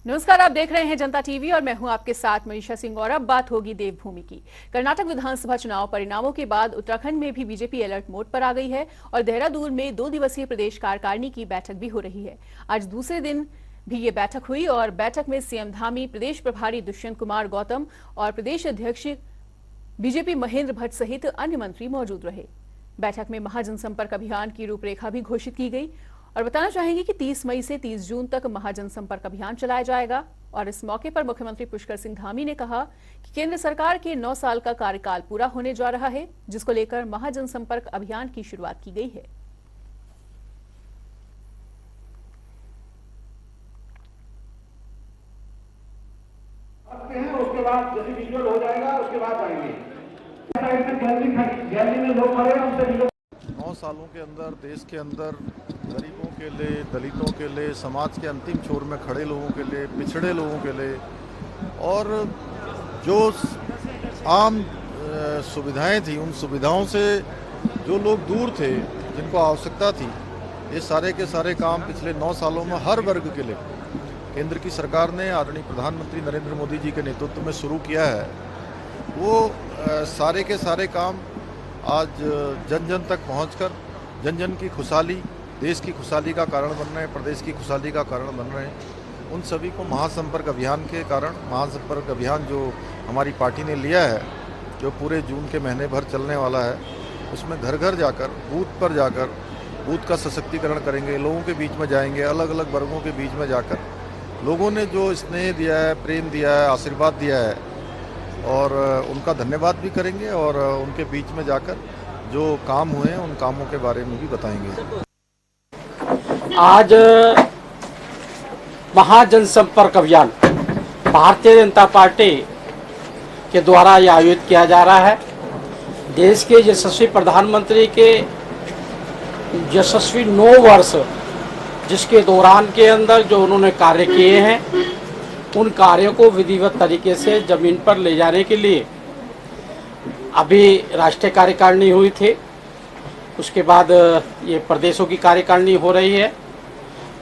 नमस्कार, आप देख रहे हैं जनता टीवी और मैं हूं आपके साथ मनीषा सिंह। और अब बात होगी देवभूमि की। कर्नाटक विधानसभा चुनाव परिणामों के बाद उत्तराखंड में भी बीजेपी अलर्ट मोड पर आ गई है और देहरादून में 2 दिवसीय प्रदेश कार्यकारिणी की बैठक भी हो रही है। आज दूसरे दिन भी ये बैठक हुई और बैठक में सीएम धामी, प्रदेश प्रभारी दुष्यंत कुमार गौतम और प्रदेश अध्यक्ष बीजेपी महेंद्र भट्ट सहित अन्य मंत्री मौजूद रहे। बैठक में महाजनसंपर्क अभियान की रूपरेखा भी घोषित की गई और बताना चाहेंगे कि 30 मई से 30 जून तक महाजनसंपर्क अभियान चलाया जाएगा। और इस मौके पर मुख्यमंत्री पुष्कर सिंह धामी ने कहा कि केंद्र सरकार के 9 साल का कार्यकाल पूरा होने जा रहा है, जिसको लेकर महाजनसंपर्क अभियान की शुरुआत की गई है। उसके बाद जैसे विजुअल हो जाएगा उसके बाद आएंगे। गैलरी में लोग खड़े हैं, उनसे 9 सालों के अंदर देश के अंदर गरीबों के लिए, दलितों के लिए, समाज के अंतिम छोर में खड़े लोगों के लिए, पिछड़े लोगों के लिए और जो आम सुविधाएं थी, उन सुविधाओं से जो लोग दूर थे, जिनको आवश्यकता थी, ये सारे के सारे काम पिछले 9 सालों में हर वर्ग के लिए केंद्र की सरकार ने आदरणीय प्रधानमंत्री नरेंद्र मोदी जी के नेतृत्व में शुरू किया है। वो सारे के सारे काम आज जन जन तक पहुंचकर जन जन की खुशहाली, देश की खुशहाली का कारण बन रहे हैं, प्रदेश की खुशहाली का कारण बन रहे हैं। उन सभी को महासंपर्क अभियान के कारण, महासंपर्क अभियान जो हमारी पार्टी ने लिया है, जो पूरे जून के महीने भर चलने वाला है, उसमें घर घर जाकर, बूथ पर जाकर बूथ का सशक्तिकरण करेंगे, लोगों के बीच में जाएंगे, अलग अलग वर्गों के बीच में जाकर लोगों ने जो स्नेह दिया है, प्रेम दिया है, आशीर्वाद दिया है और उनका धन्यवाद भी करेंगे और उनके बीच में जाकर जो काम हुए हैं उन कामों के बारे में भी बताएंगे। आज महाजनसंपर्क अभियान भारतीय जनता पार्टी के द्वारा यह आयोजित किया जा रहा है। देश के यशस्वी प्रधानमंत्री के यशस्वी 9 वर्ष जिसके दौरान के अंदर जो उन्होंने कार्य किए हैं, उन कार्यों को विधिवत तरीके से जमीन पर ले जाने के लिए अभी राष्ट्रीय कार्यकारिणी हुई थी, उसके बाद ये प्रदेशों की कार्यकारिणी हो रही है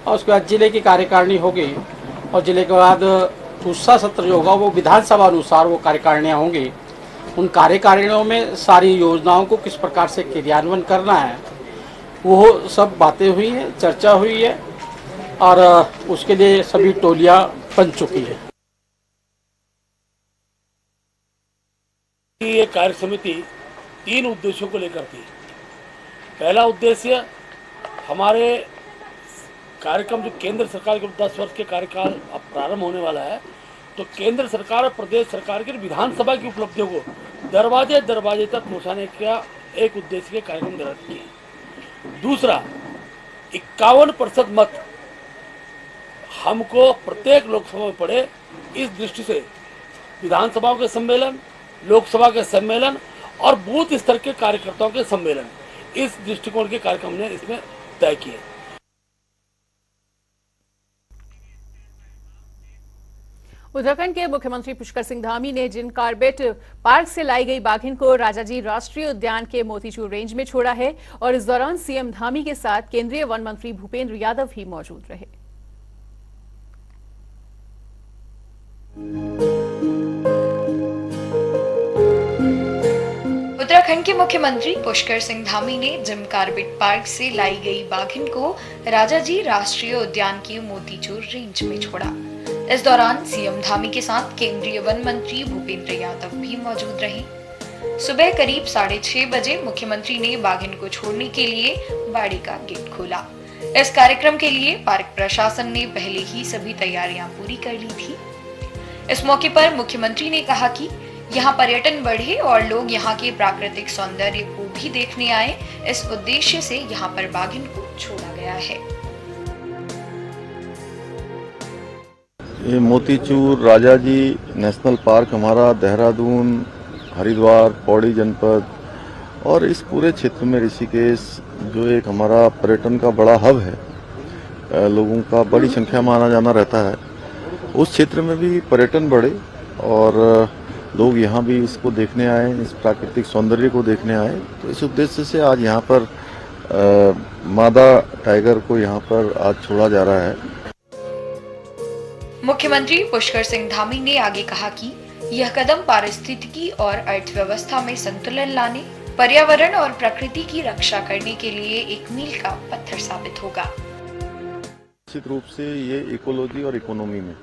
और उसके बाद जिले की कार्यकारिणी होगी और जिले के बाद दूसरा सत्र जो होगा वो विधानसभा अनुसार वो कार्यकारिणियाँ होंगी। उन कार्यकारिणियों में सारी योजनाओं को किस प्रकार से क्रियान्वयन करना है वो सब बातें हुई हैं, चर्चा हुई है और उसके लिए सभी टोलियां बन चुकी है। ये कार्य समिति 3 उद्देश्यों को लेकर थी। पहला उद्देश्य, हमारे कार्यक्रम जो केंद्र सरकार के 10 वर्ष के कार्यकाल अब प्रारंभ होने वाला है, तो केंद्र सरकार और प्रदेश सरकार की विधानसभा की उपलब्धियों को दरवाजे दरवाजे तक पहुंचाने का एक उद्देश्य के कार्यक्रम निर्धारित किए। दूसरा, 51% मत हमको प्रत्येक लोकसभा में पड़े, इस दृष्टि से विधानसभाओं के सम्मेलन, लोकसभा के सम्मेलन और बूथ स्तर के कार्यकर्ताओं के सम्मेलन, इस दृष्टिकोण के कार्यक्रम ने इसमें तय किए। उत्तराखंड के मुख्यमंत्री पुष्कर सिंह धामी ने जिम कॉर्बेट पार्क से लाई गई बाघिन को राजाजी राष्ट्रीय उद्यान के मोतीचूर रेंज में छोड़ा है और इस दौरान सीएम धामी के साथ केंद्रीय वन मंत्री भूपेंद्र यादव भी मौजूद रहे। उत्तराखंड के मुख्यमंत्री पुष्कर सिंह धामी ने जिम कॉर्बेट पार्क से लाई गई बाघिन को राजाजी राष्ट्रीय उद्यान की मोतीचूर रेंज में छोड़ा। इस दौरान सीएम धामी के साथ केंद्रीय वन मंत्री भूपेंद्र यादव भी मौजूद रहे। सुबह करीब 6:30 बजे मुख्यमंत्री ने बाघिन को छोड़ने के लिए बाड़ी का गेट खोला। इस कार्यक्रम के लिए पार्क प्रशासन ने पहले ही सभी तैयारियां पूरी कर ली थी। इस मौके पर मुख्यमंत्री ने कहा कि यहाँ पर्यटन बढ़े और लोग यहाँ के प्राकृतिक सौंदर्य को भी देखने आए, इस उद्देश्य से यहाँ पर बाघिन को छोड़ा गया है। ये मोतीचूर राजाजी नेशनल पार्क हमारा देहरादून, हरिद्वार, पौड़ी जनपद और इस पूरे क्षेत्र में ऋषिकेश जो एक हमारा पर्यटन का बड़ा हब है, लोगों का बड़ी संख्या में आना जाना रहता है, उस क्षेत्र में भी पर्यटन बढ़े और लोग यहाँ भी इसको देखने आए, इस प्राकृतिक सौंदर्य को देखने आए। तो इस उद्देश्य से आज यहाँ पर मादा टाइगर को यहाँ पर आज छोड़ा जा रहा है। मुख्यमंत्री पुष्कर सिंह धामी ने आगे कहा कि यह कदम पारिस्थितिकी और अर्थव्यवस्था में संतुलन लाने, पर्यावरण और प्रकृति की रक्षा करने के लिए एक मील का पत्थर साबित होगा। निश्चित रूप से ये इकोलॉजी और इकोनॉमी में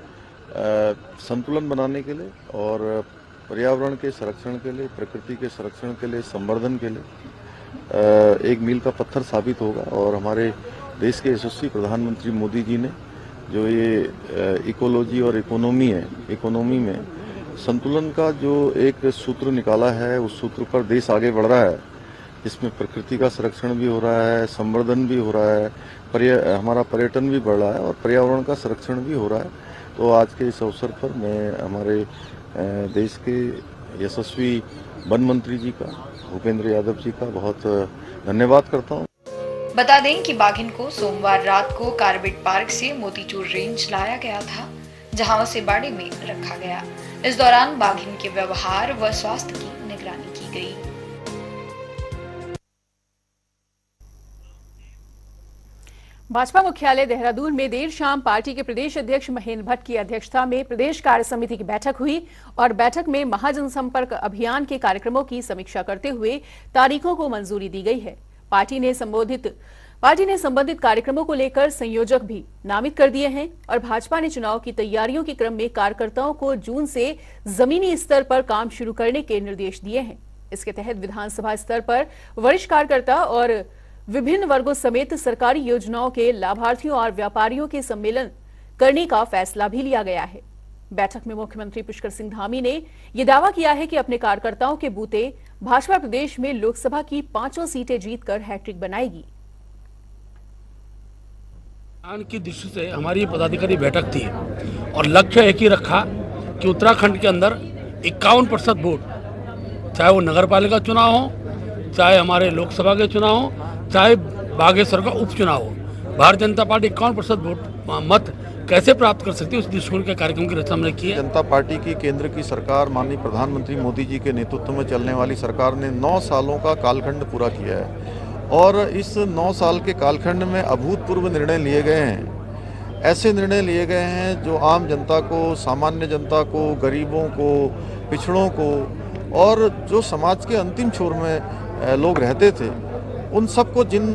संतुलन बनाने के लिए और पर्यावरण के संरक्षण के लिए, प्रकृति के संरक्षण के लिए, संवर्धन के लिए एक मील का पत्थर साबित होगा। और हमारे देश के यशस्वी प्रधानमंत्री मोदी जी ने जो ये इकोलॉजी और इकोनॉमी में संतुलन का जो एक सूत्र निकाला है, उस सूत्र पर देश आगे बढ़ रहा है। इसमें प्रकृति का संरक्षण भी हो रहा है, संवर्धन भी हो रहा है, हमारा पर्यटन भी बढ़ रहा है और पर्यावरण का संरक्षण भी हो रहा है। तो आज के इस अवसर पर मैं हमारे देश के यशस्वी वन मंत्री जी का, भूपेंद्र यादव जी का बहुत धन्यवाद करता हूँ। बता दें कि बाघिन को सोमवार रात को कार्बेट पार्क से मोतीचूर रेंज लाया गया था, जहां उसे बाड़े में रखा गया। इस दौरान बाघिन के व्यवहार व स्वास्थ्य की निगरानी की गई। भाजपा मुख्यालय देहरादून में देर शाम पार्टी के प्रदेश अध्यक्ष महेंद्र भट्ट की अध्यक्षता में प्रदेश कार्य समिति की बैठक हुई और बैठक में महाजनसंपर्क अभियान के कार्यक्रमों की समीक्षा करते हुए तारीखों को मंजूरी दी गई है। पार्टी ने संबंधित कार्यक्रमों को लेकर संयोजक भी नामित कर दिए हैं और भाजपा ने चुनाव की तैयारियों के क्रम में कार्यकर्ताओं को जून से जमीनी स्तर पर काम शुरू करने के निर्देश दिए हैं। इसके तहत विधानसभा स्तर पर वरिष्ठ कार्यकर्ता और विभिन्न वर्गों समेत सरकारी योजनाओं के लाभार्थियों और व्यापारियों के सम्मेलन करने का फैसला भी लिया गया है। बैठक में मुख्यमंत्री पुष्कर सिंह धामी ने यह दावा किया है कि अपने कार्यकर्ताओं के बूते भाजपा प्रदेश में लोकसभा की 5 सीटें जीतकर हैट्रिक बनाएगी। की दृष्टि से हमारी पदाधिकारी बैठक थी और लक्ष्य एक ही रखा कि उत्तराखंड के अंदर 51% वोट, चाहे वो नगर पालिका चुनाव हो, चाहे हमारे लोकसभा के चुनाव हो, चाहे बागेश्वर का उपचुनाव हो, भारतीय जनता पार्टी 51% वोट मत कैसे प्राप्त कर सकती है, उस दृष्टिकोण के कार्यक्रम की रचना हमने की है। जनता पार्टी की केंद्र की सरकार माननीय प्रधानमंत्री मोदी जी के नेतृत्व में चलने वाली सरकार ने 9 सालों का कालखंड पूरा किया है और इस 9 साल के कालखंड में अभूतपूर्व निर्णय लिए गए हैं। ऐसे निर्णय लिए गए हैं जो आम जनता को, सामान्य जनता को, गरीबों को, पिछड़ों को और जो समाज के अंतिम छोर में लोग रहते थे, उन सबको जिन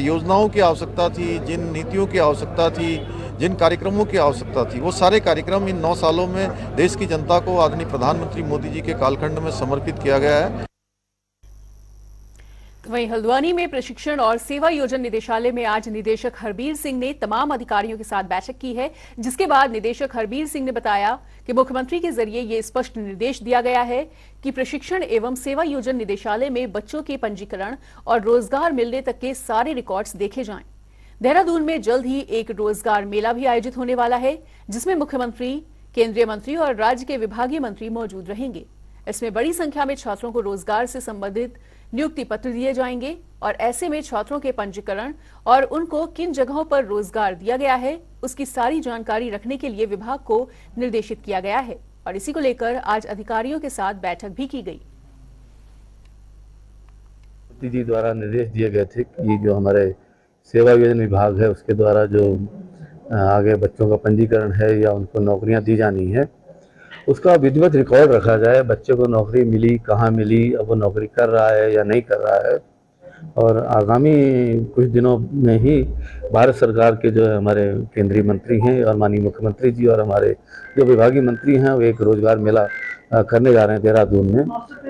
योजनाओं की आवश्यकता थी, जिन नीतियों की आवश्यकता थी, जिन कार्यक्रमों की आवश्यकता थी, वो सारे कार्यक्रम इन 9 सालों में देश की जनता को आदरणीय प्रधानमंत्री मोदी जी के कालखंड में समर्पित किया गया है। वहीं हल्द्वानी में प्रशिक्षण और सेवा योजन निदेशालय में आज निदेशक हरबीर सिंह ने तमाम अधिकारियों के साथ बैठक की है, जिसके बाद निदेशक हरबीर सिंह ने बताया कि मुख्यमंत्री के जरिए ये स्पष्ट निर्देश दिया गया है कि प्रशिक्षण एवं सेवा योजन निदेशालय में बच्चों के पंजीकरण और रोजगार मिलने तक के सारे रिकॉर्ड्स देखे जाएं। देहरादून में जल्द ही एक रोजगार मेला भी आयोजित होने वाला है, जिसमें मुख्यमंत्री, केंद्रीय मंत्री और राज्य के विभागीय मंत्री मौजूद रहेंगे। इसमें बड़ी संख्या में छात्रों को रोजगार से संबंधित नियुक्ति पत्र दिए जाएंगे और ऐसे में छात्रों के पंजीकरण और उनको किन जगहों पर रोजगार दिया गया है, उसकी सारी जानकारी रखने के लिए विभाग को निर्देशित किया गया है और इसी को लेकर आज अधिकारियों के साथ बैठक भी की गई। जी द्वारा निर्देश दिए गए थे कि जो हमारे सेवा योजना विभाग है उसके द्वारा जो आगे बच्चों का पंजीकरण है या उनको नौकरियां दी जानी है, उसका विधिवत रिकॉर्ड रखा जाए। बच्चे को नौकरी मिली, कहाँ मिली, अब वो नौकरी कर रहा है या नहीं कर रहा है। और आगामी कुछ दिनों में ही भारत सरकार के जो हमारे केंद्रीय मंत्री हैं और माननीय मुख्यमंत्री जी और हमारे जो विभागीय मंत्री हैं वो एक रोजगार मेला करने जा रहे हैं देहरादून में।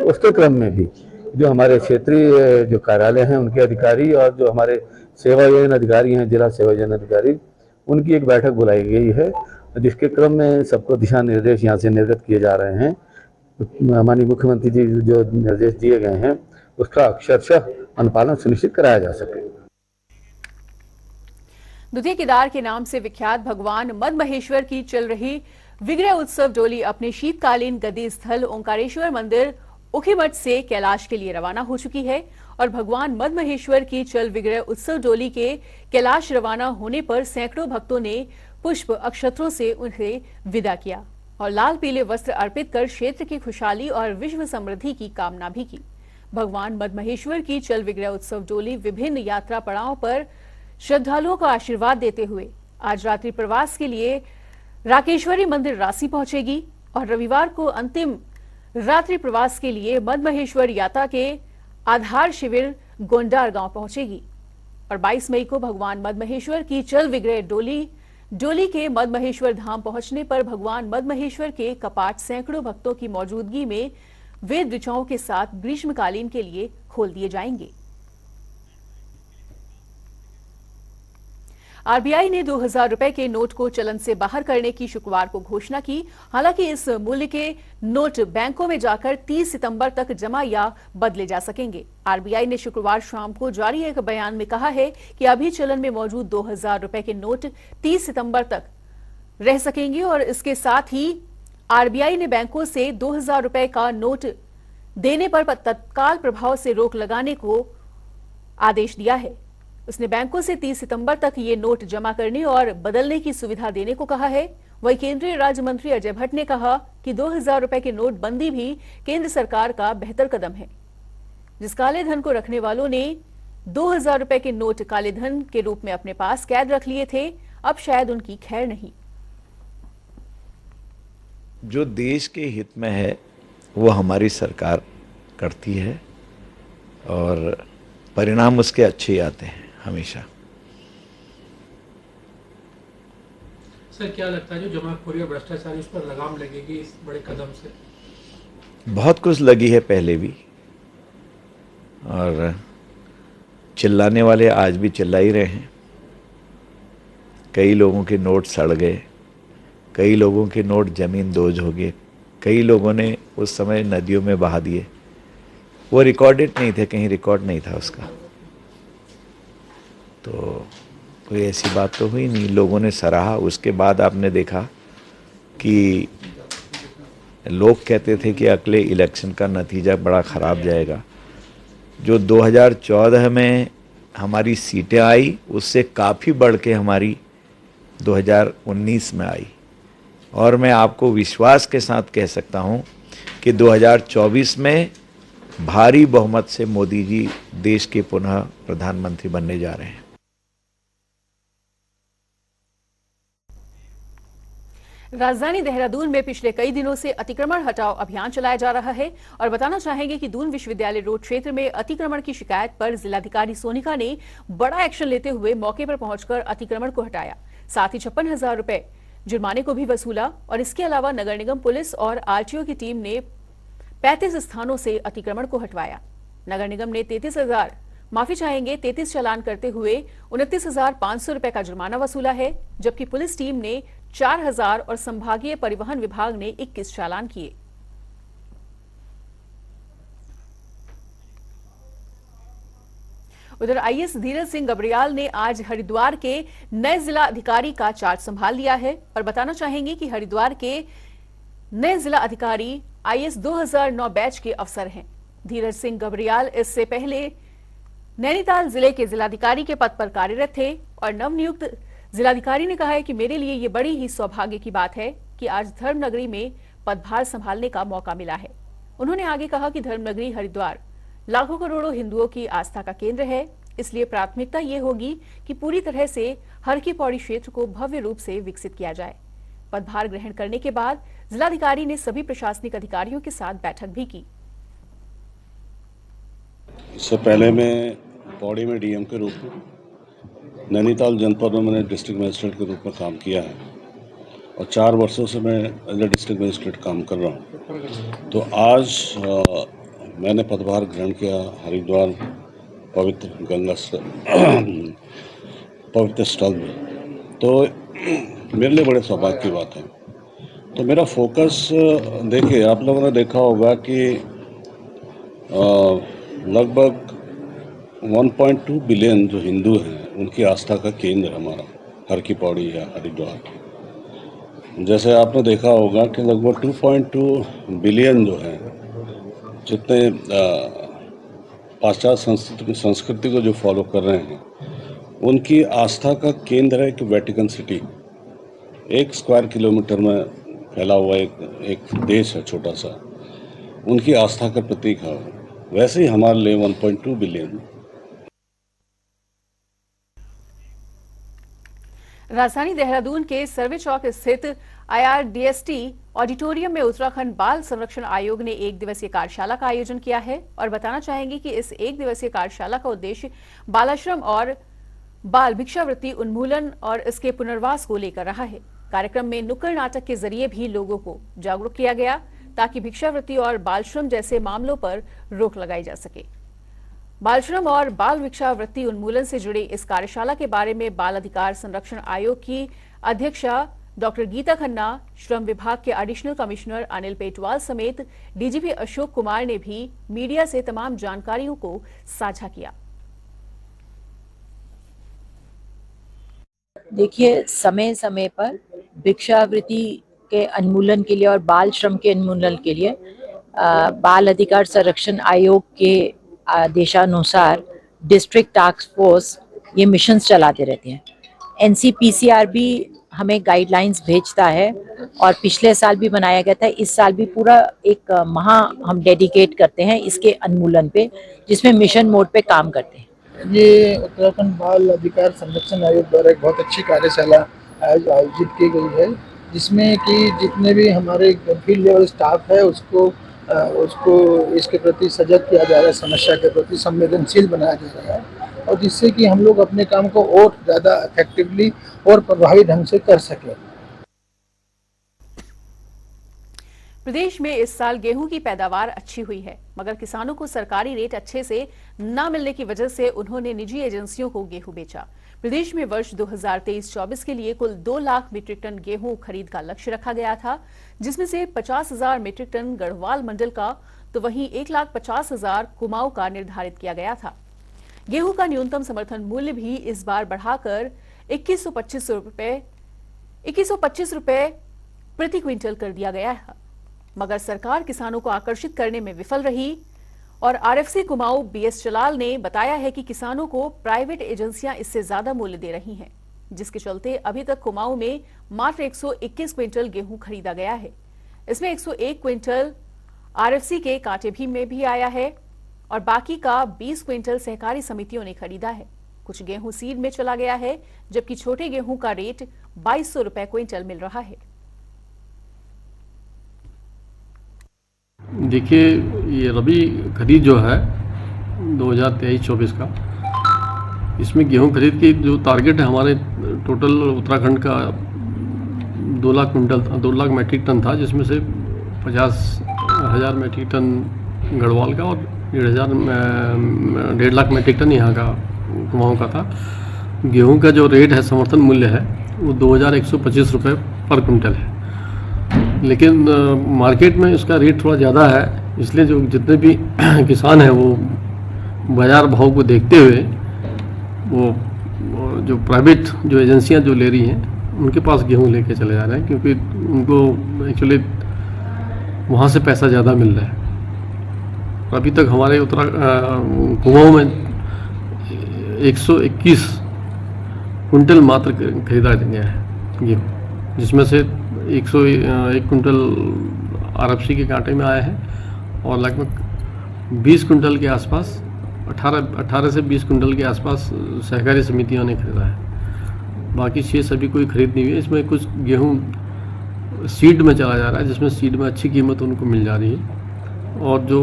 उसके क्रम में भी जो हमारे क्षेत्रीय जो कार्यालय हैं उनके अधिकारी और जो हमारे सेवा योजना अधिकारी हैं, जिला सेवा योजना अधिकारी, उनकी एक बैठक बुलाई गई है, जिसके क्रम में सबको दिशा निर्देश यहाँ से निर्गत किए जा रहे हैं। माननीय मुख्यमंत्री जी जो निर्देश दिए गए हैं उसका अक्षरशः अनुपालन सुनिश्चित कराया जा सके। द्वितीय केदार के नाम से विख्यात भगवान मद महेश्वर की चल रही विग्रह उत्सव डोली अपने शीतकालीन गद्दी स्थल ओंकारेश्वर मंदिर उखीमठ से कैलाश के लिए रवाना हो चुकी है और भगवान मद महेश्वर की चल विग्रह उत्सव डोली के कैलाश रवाना होने पर सैकड़ों भक्तों ने पुष्प अक्षतों से उन्हें विदा किया और लाल पीले वस्त्र अर्पित कर क्षेत्र की खुशहाली और विश्व समृद्धि की कामना भी की। भगवान मद महेश्वर की चल विग्रह उत्सव डोली विभिन्न यात्रा पड़ावों पर श्रद्धालुओं का आशीर्वाद देते हुए आज रात्रि प्रवास के लिए राकेश्वरी मंदिर राशि पहुंचेगी और रविवार को अंतिम रात्रि प्रवास के लिए मदमहेश्वर यात्रा के आधार शिविर गोंडार गांव पहुंचेगी और 22 मई को भगवान मदमहेश्वर की चल विग्रह डोली के मदमहेश्वर धाम पहुंचने पर भगवान मदमहेश्वर के कपाट सैकड़ों भक्तों की मौजूदगी में वेद ऋचाओं के साथ ग्रीष्मकालीन के लिए खोल दिए जाएंगे। आरबीआई ने 2000 रुपए के नोट को चलन से बाहर करने की शुक्रवार को घोषणा की। हालांकि इस मूल्य के नोट बैंकों में जाकर 30 सितंबर तक जमा या बदले जा सकेंगे। आरबीआई ने शुक्रवार शाम को जारी एक बयान में कहा है कि अभी चलन में मौजूद 2000 रुपए के नोट 30 सितंबर तक रह सकेंगे और इसके साथ ही आरबीआई ने बैंकों से 2000 रुपए का नोट देने पर तत्काल प्रभाव से रोक लगाने को आदेश दिया है। उसने बैंकों से 30 सितंबर तक ये नोट जमा करने और बदलने की सुविधा देने को कहा है। वहीं केंद्रीय राज्य मंत्री अजय भट्ट ने कहा कि 2000 रुपए के नोट बंदी भी केंद्र सरकार का बेहतर कदम है। जिस काले धन को रखने वालों ने 2000 रुपए के नोट काले धन के रूप में अपने पास कैद रख लिए थे, अब शायद उनकी खैर नहीं। जो देश के हित में है वो हमारी सरकार करती है और परिणाम उसके अच्छे आते हैं हमेशा। सर, क्या लगता है जो जमाखोरी और भ्रष्टाचार इस पर लगाम लगेगी इस बड़े कदम से? बहुत कुछ लगी है पहले भी और चिल्लाने वाले आज भी चिल्ला ही रहे हैं। कई लोगों के नोट सड़ गए, कई लोगों के नोट जमीन दोज हो गए, कई लोगों ने उस समय नदियों में बहा दिए। वो रिकॉर्डेड नहीं थे, कहीं रिकॉर्ड नहीं था उसका, तो कोई ऐसी बात तो हुई नहीं। लोगों ने सराहा। उसके बाद आपने देखा कि लोग कहते थे कि अगले इलेक्शन का नतीजा बड़ा ख़राब जाएगा। जो 2014 में हमारी सीटें आई उससे काफ़ी बढ़ के हमारी 2019 में आई और मैं आपको विश्वास के साथ कह सकता हूं कि 2024 में भारी बहुमत से मोदी जी देश के पुनः प्रधानमंत्री बनने जा रहे हैं। राजधानी देहरादून में पिछले कई दिनों से अतिक्रमण हटाओ अभियान चलाया जा रहा है और बताना चाहेंगे कि दून विश्वविद्यालय रोड क्षेत्र में अतिक्रमण की शिकायत पर जिलाधिकारी सोनिका ने बड़ा एक्शन लेते हुए मौके पर पहुंचकर अतिक्रमण को हटाया। साथ ही 56,000 रुपए जुर्माने को भी वसूला और इसके अलावा नगर निगम पुलिस और आरटीओ की टीम ने 35 स्थानों से अतिक्रमण को हटवाया। नगर निगम ने 33 चालान करते हुए 29,500 रुपए का जुर्माना वसूला है, जबकि पुलिस टीम ने 4,000 और संभागीय परिवहन विभाग ने 21 चालान किए। उधर आईएएस धीरज सिंह गबरियाल ने आज हरिद्वार के नए जिला अधिकारी का चार्ज संभाल लिया है और बताना चाहेंगे कि हरिद्वार के नए जिला अधिकारी आईएएस 2009 बैच के अफसर हैं। धीरज सिंह गबरियाल इससे पहले नैनीताल जिले के जिलाधिकारी के पद पर कार्यरत थे और नवनियुक्त जिलाधिकारी ने कहा है कि मेरे लिए ये बड़ी ही सौभाग्य की बात है कि आज धर्मनगरी में पदभार संभालने का मौका मिला है। उन्होंने आगे कहा कि धर्मनगरी हरिद्वार लाखों करोड़ों हिंदुओं की आस्था का केंद्र है, इसलिए प्राथमिकता ये होगी कि पूरी तरह से हर की पौड़ी क्षेत्र को भव्य रूप से विकसित किया जाए। पदभार ग्रहण करने के बाद जिलाधिकारी ने सभी प्रशासनिक अधिकारियों के साथ बैठक भी की। इससे पहले मैं पौड़ी में डीएम के रूप में, नैनीताल जनपद में मैंने डिस्ट्रिक्ट मजिस्ट्रेट के रूप में काम किया है और 4 वर्षों से मैं एज ए डिस्ट्रिक्ट मजिस्ट्रेट काम कर रहा हूँ। तो आज मैंने पदभार ग्रहण किया हरिद्वार पवित्र गंगा पवित्र स्थल में, तो मेरे लिए बड़े सौभाग्य की बात है। तो मेरा फोकस देखिए, आप लोगों ने देखा होगा कि लगभग 1.2 बिलियन जो हिंदू हैं उनकी आस्था का केंद्र हमारा हर की पौड़ी या हरिद्वार। जैसे आपने देखा होगा कि लगभग 2.2 बिलियन जो हैं, जितने पाश्चात्य संस्कृति को जो फॉलो कर रहे हैं, उनकी आस्था का केंद्र है कि वेटिकन सिटी 1 स्क्वायर किलोमीटर में फैला हुआ एक देश है छोटा सा, उनकी आस्था का प्रतीक है। वैसे ही हमारे लिए 1.2 बिलियन। राजधानी देहरादून के सर्वे चौक स्थित IRDST ऑडिटोरियम में उत्तराखंड बाल संरक्षण आयोग ने एक दिवसीय कार्यशाला का आयोजन किया है और बताना चाहेंगे कि इस एक दिवसीय कार्यशाला का उद्देश्य बालाश्रम और बाल भिक्षावृत्ति उन्मूलन और इसके पुनर्वास को लेकर रहा है। कार्यक्रम में नुक्कड़ नाटक के जरिए भी लोगों को जागरूक किया गया ताकि भिक्षावृत्ति और बालश्रम जैसे मामलों पर रोक लगाई जा सके। बालश्रम और बाल भिक्षावृत्ति उन्मूलन से जुड़ी इस कार्यशाला के बारे में बाल अधिकार संरक्षण आयोग की अध्यक्षा डॉक्टर गीता खन्ना, श्रम विभाग के एडिशनल कमिश्नर अनिल पेटवाल समेत डीजीपी अशोक कुमार ने भी मीडिया से तमाम जानकारियों को साझा किया। देखिए, समय समय पर भिक्षावृत्ति के उन्मूलन के लिए और बाल श्रम के उन्मूलन के लिए बाल अधिकार संरक्षण आयोग के आदेशानुसार डिस्ट्रिक्ट टास्क फोर्स ये मिशंस चलाते रहते हैं। NCPCR भी हमें गाइडलाइंस भेजता है और पिछले साल भी बनाया गया था। इस साल भी पूरा एक माह हम डेडिकेट करते हैं इसके उन्मूलन पे, जिसमें मिशन मोड पे काम करते हैं। ये उत्तराखंड बाल अधिकार संरक्षण आयोग द्वारा एक बहुत अच्छी कार्यशाला आयोजित की गई है, जिसमें कि जितने भी हमारे फील्ड लेवल स्टाफ है उसको इसके प्रति सजग किया जा रहा है, समस्या के प्रति संवेदनशील बनाया जा रहा है और जिससे कि हम लोग अपने काम को और ज़्यादा इफेक्टिवली और प्रभावी ढंग से कर सकें। प्रदेश में इस साल गेहूं की पैदावार अच्छी हुई है, मगर किसानों को सरकारी रेट अच्छे से न मिलने की वजह से उन्होंने निजी एजेंसियों को गेहूं बेचा। प्रदेश में वर्ष 2023-24 के लिए कुल 2 लाख मीट्रिक टन गेहूं खरीद का लक्ष्य रखा गया था, जिसमें से 50,000 मीट्रिक टन गढ़वाल मंडल का तो वहीं 1,50,000 कुमाऊं का निर्धारित किया गया था। गेहूं का न्यूनतम समर्थन मूल्य भी इस बार बढ़ाकर 2125 रुपए प्रति क्विंटल कर दिया गया है, मगर सरकार किसानों को आकर्षित करने में विफल रही और RFC कुमाऊं BS चलाल ने बताया है कि किसानों को प्राइवेट एजेंसियां इससे ज्यादा मूल्य दे रही हैं, जिसके चलते अभी तक कुमाऊं में मात्र 121 क्विंटल गेहूं खरीदा गया है। इसमें 101 क्विंटल RFC के कांटे भी में भी आया है और बाकी का 20 क्विंटल सहकारी समितियों ने खरीदा है। कुछ गेहूं सीड में चला गया है, जबकि छोटे गेहूं का रेट 2200 रुपए क्विंटल मिल रहा है। देखिए, ये रबी खरीद जो है 2023-24 का, इसमें गेहूं खरीद की जो टारगेट है हमारे टोटल उत्तराखंड का 2 लाख मीट्रिक टन था, जिसमें से 50,000 मीट्रिक टन गढ़वाल का और 1.5 लाख मीट्रिक टन यहाँ का कुमाऊं का था। गेहूं का जो रेट है, समर्थन मूल्य है, वो 2125 रुपये पर कुंटल है, लेकिन मार्केट में इसका रेट थोड़ा ज़्यादा है, इसलिए जो जितने भी किसान हैं वो बाज़ार भाव को देखते हुए वो जो प्राइवेट जो एजेंसियां जो ले रही हैं उनके पास गेहूं लेके चले जा रहे हैं, क्योंकि उनको एक्चुअली वहाँ से पैसा ज़्यादा मिल रहा है। अभी तक हमारे कुमाऊं में 121 कुंटल मात्र खरीदा गया है गेहूँ, जिसमें से 101 कुंटल RFC के कांटे में आया है और लगभग 20 कुंटल के आसपास 18 से 20 कुंटल के आसपास सहकारी समितियों ने खरीदा है। बाकी शेष अभी कोई खरीद नहीं हुई है। इसमें कुछ गेहूं सीड में चला जा रहा है, जिसमें सीड में अच्छी कीमत उनको मिल जा रही है, और जो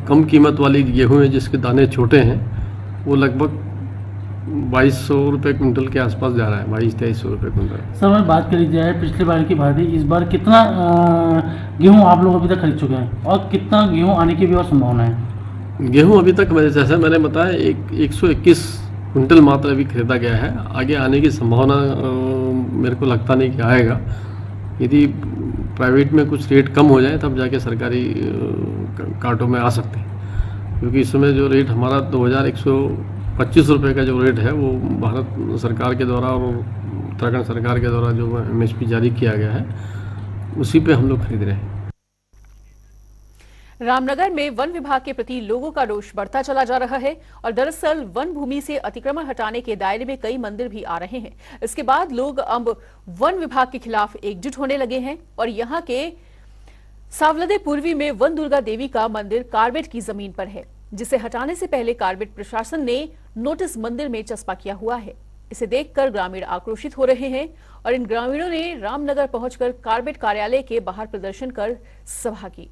कम कीमत वाली गेहूं है जिसके दाने छोटे हैं वो लगभग 2200 रुपये कुंटल के आसपास जा रहा है, 2200-2300 रुपये कुंटल। सर, मैं बात करी जाए पिछले बार की भांति इस बार कितना गेहूं आप लोग अभी तक खरीद चुके हैं और कितना गेहूं आने की भी और संभावना है? गेहूं अभी तक जैसे मैंने बताया 121 कुंटल मात्र अभी खरीदा गया है। आगे आने की संभावना मेरे को लगता नहीं कि आएगा। यदि प्राइवेट में कुछ रेट कम हो जाए तब जाके सरकारी कांटों में आ सकते हैं, क्योंकि इस समय जो रेट हमारा 2125 रुपये का जो रेट है वो भारत सरकार के द्वारा और उत्तराखंड सरकार के द्वारा जो MSP जारी किया गया है उसी पे हम लोग खरीद रहे हैं। रामनगर में वन विभाग के प्रति लोगों का रोष बढ़ता चला जा रहा है और दरअसल वन भूमि से अतिक्रमण हटाने के दायरे में कई मंदिर भी आ रहे हैं। इसके बाद लोग अब वन विभाग के खिलाफ एकजुट होने लगे हैं और यहाँ के सावलदे पूर्वी में वन दुर्गा देवी का मंदिर कार्बेट की जमीन पर है, जिसे हटाने से पहले कार्बेट प्रशासन ने नोटिस मंदिर में चस्पा किया हुआ है। इसे देखकर ग्रामीण आक्रोशित हो रहे हैं और इन ग्रामीणों ने रामनगर पहुंचकर कार्बेट कार्यालय के बाहर प्रदर्शन कर सभा की।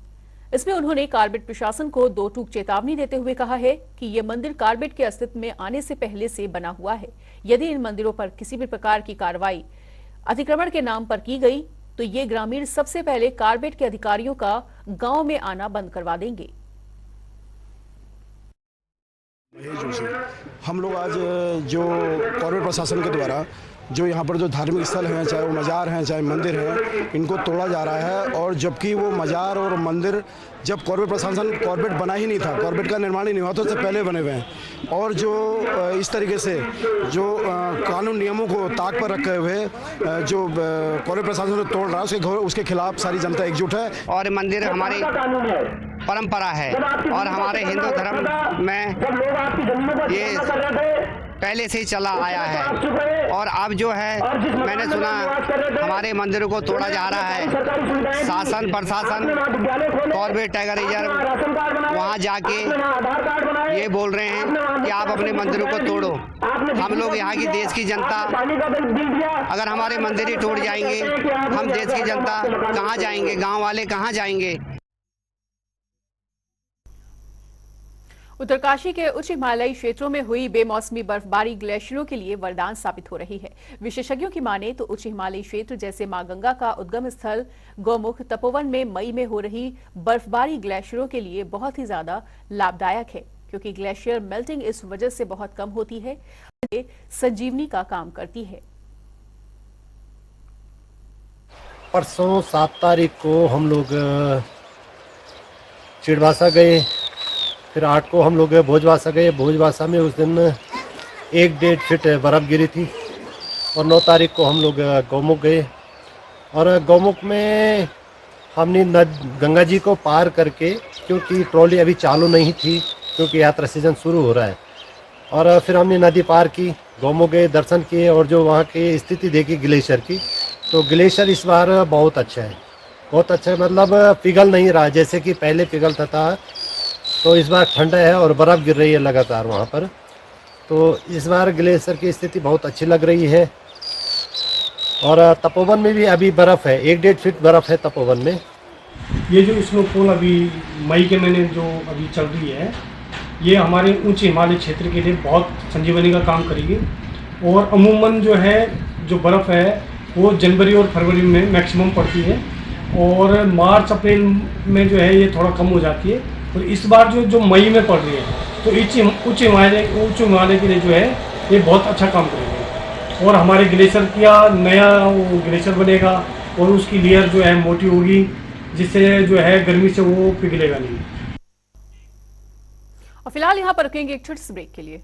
इसमें उन्होंने कार्बेट प्रशासन को दो टूक चेतावनी देते हुए कहा है कि ये मंदिर कार्बेट के अस्तित्व में आने से पहले से बना हुआ है। यदि इन मंदिरों पर किसी भी प्रकार की कार्रवाई अतिक्रमण के नाम पर की गई तो ये ग्रामीण सबसे पहले कार्बेट के अधिकारियों का गांव में आना बंद करवा देंगे। हम लोग आज जो कॉर्पोरेट प्रशासन के द्वारा जो यहाँ पर जो धार्मिक स्थल हैं, चाहे वो मज़ार हैं चाहे मंदिर हैं, इनको तोड़ा जा रहा है। और जबकि वो मज़ार और मंदिर जब कॉर्पोरेट प्रशासन कॉर्पोरेट बना ही नहीं था, कॉर्पोरेट का निर्माण ही नहीं हुआ तो उससे पहले बने हुए हैं। और जो इस तरीके से जो कानून नियमों को ताक पर रखे हुए जो कॉर्पोरेट प्रशासन तोड़ रहा है उसके खिलाफ सारी जनता एकजुट है। और मंदिर हमारी परंपरा है और हमारे हिंदू धर्म में ये पहले से ही चला आया है। और अब जो है मैंने सुना हमारे मंदिरों को तोड़ा जा रहा है। शासन प्रशासन कॉर्बेट टाइगर रिजर्व वहाँ जाके ये बोल रहे हैं कि आप अपने मंदिरों को तोड़ो। हम लोग यहाँ की देश की जनता अगर हमारे मंदिर ही टूट जाएंगे, हम देश की जनता कहाँ जाएंगे, गाँव वाले कहाँ जाएंगे। उत्तरकाशी के उच्च हिमालयी क्षेत्रों में हुई बेमौसमी बर्फबारी ग्लेशियरों के लिए वरदान साबित हो रही है। विशेषज्ञों की माने तो उच्च हिमालयी क्षेत्र जैसे मां गंगा का उद्गम स्थल गौमुख तपोवन में मई में हो रही बर्फबारी ग्लेशियरों के लिए बहुत ही ज्यादा लाभदायक है, क्योंकि ग्लेशियर मेल्टिंग इस वजह से बहुत कम होती है, संजीवनी का काम करती है। परसों 7 तारीख को हम लोग चिड़वासा गए, फिर 8 को हम लोग भोजवासा गए। भोजवासा में उस दिन 1-1.5 फीट बर्फ़ गिरी थी। और 9 तारीख को हम लोग गौमुख गए और गौमुख में हमने गंगा जी को पार करके, क्योंकि ट्रॉली अभी चालू नहीं थी क्योंकि यात्रा सीजन शुरू हो रहा है, और फिर हमने नदी पार की, गौमुख गए, दर्शन किए और जो वहाँ की स्थिति देखी ग्लेशियर की, तो ग्लेशियर इस बार बहुत अच्छा है, बहुत अच्छा है। मतलब पिघल नहीं रहा जैसे कि पहले पिघलता था, तो इस बार ठंडा है और बर्फ़ गिर रही है लगातार वहाँ पर। तो इस बार ग्लेशियर की स्थिति बहुत अच्छी लग रही है। और तपोवन में भी अभी बर्फ़ है, 1-1.5 फीट बर्फ़ है तपोवन में। ये जो स्नोफॉल अभी मई के महीने जो अभी चल रही है, ये हमारे उच्च हिमालय क्षेत्र के लिए बहुत संजीवनी का काम करेगी। और अमूमन जो है जो बर्फ़ है वो जनवरी और फरवरी में मैक्सिमम पड़ती है और मार्च अप्रैल में जो है ये थोड़ा कम हो जाती है। और इस बार जो मई में पड़ रही है तो उच्च हिमालय के लिए जो है ये बहुत अच्छा काम करेगी। और हमारे ग्लेशियर का नया ग्लेशियर बनेगा और उसकी लेयर जो है मोटी होगी, जिससे जो है गर्मी से वो पिघलेगा नहीं। और फिलहाल यहाँ पर रुकेंगे एक छोटे से ब्रेक के लिए।